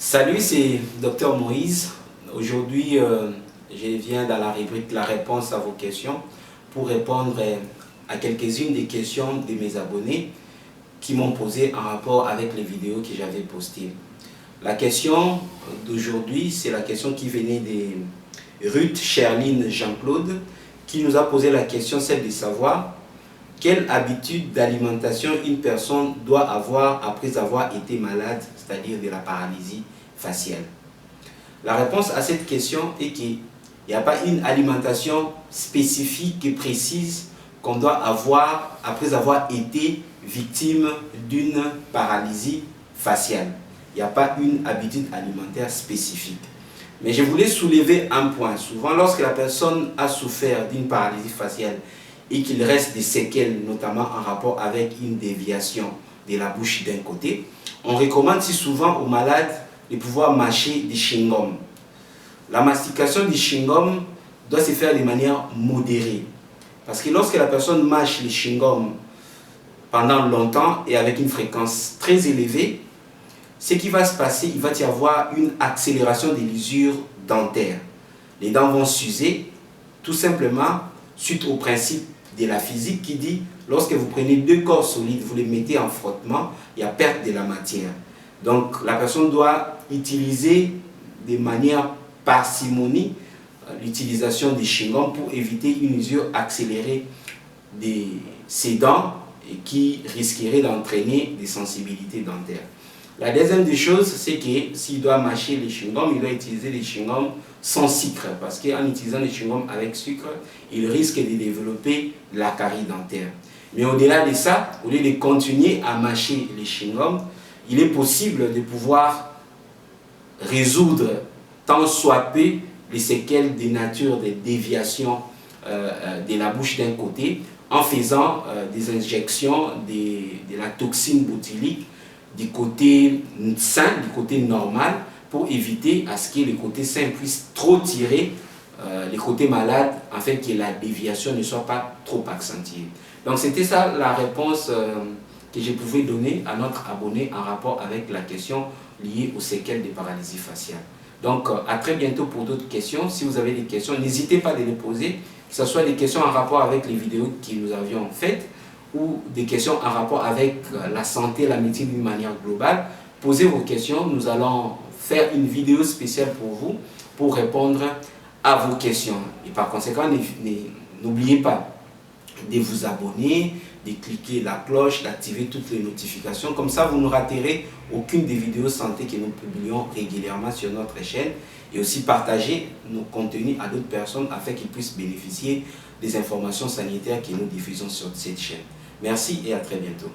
Salut, c'est Dr Moïse. Aujourd'hui, je viens dans la rubrique La réponse à vos questions pour répondre à quelques-unes des questions de mes abonnés qui m'ont posé en rapport avec les vidéos que j'avais postées. La question d'aujourd'hui, c'est la question qui venait de Ruth Cherline Jean-Claude qui nous a posé la question, celle de savoir quelle habitude d'alimentation une personne doit avoir après avoir été malade, c'est-à-dire de la paralysie faciale. La réponse à cette question est qu'il n'y a pas une alimentation spécifique et précise qu'on doit avoir après avoir été victime d'une paralysie faciale. Il n'y a pas une habitude alimentaire spécifique. Mais je voulais soulever un point. Souvent, lorsque la personne a souffert d'une paralysie faciale et qu'il reste des séquelles, notamment en rapport avec une déviation de la bouche d'un côté, on recommande si souvent aux malades de pouvoir mâcher du chewing-gum. La mastication du chewing-gum doit se faire de manière modérée. Parce que lorsque la personne mâche le chewing-gum pendant longtemps et avec une fréquence très élevée, ce qui va se passer, il va y avoir une accélération des l'usure dentaire. Les dents vont s'user, tout simplement, suite au principe de la physique qui dit, lorsque vous prenez deux corps solides, vous les mettez en frottement, il y a perte de la matière. Donc, la personne doit utiliser de manière parcimonie l'utilisation des chewing-gums pour éviter une usure accélérée de ses dents et qui risquerait d'entraîner des sensibilités dentaires. La deuxième des choses, c'est que s'il doit mâcher les chewing-gums, il doit utiliser les chewing-gums sans sucre. Parce qu'en utilisant les chewing-gums avec sucre, il risque de développer la carie dentaire. Mais au-delà de ça, au lieu de continuer à mâcher les chewing-gums, il est possible de pouvoir résoudre tant soit peu les séquelles de nature de déviation de la bouche d'un côté en faisant des injections de la toxine botulique du côté sain, du côté normal, pour éviter à ce que le côté sain puisse trop tirer les côtés malades afin que la déviation ne soit pas trop accentuée. Donc c'était ça la réponse que je pouvais donner à notre abonné en rapport avec la question liée aux séquelles de paralysie faciale. Donc à très bientôt pour d'autres questions. Si vous avez des questions, n'hésitez pas à les poser, que ce soit des questions en rapport avec les vidéos que nous avions faites ou des questions en rapport avec la santé, la médecine d'une manière globale. Posez vos questions, nous allons faire une vidéo spéciale pour vous pour répondre à vos questions. Et par conséquent, n'oubliez pas de vous abonner, de cliquer la cloche, d'activer toutes les notifications. Comme ça, vous ne raterez aucune des vidéos santé que nous publions régulièrement sur notre chaîne. Et aussi partager nos contenus à d'autres personnes afin qu'ils puissent bénéficier des informations sanitaires que nous diffusons sur cette chaîne. Merci et à très bientôt.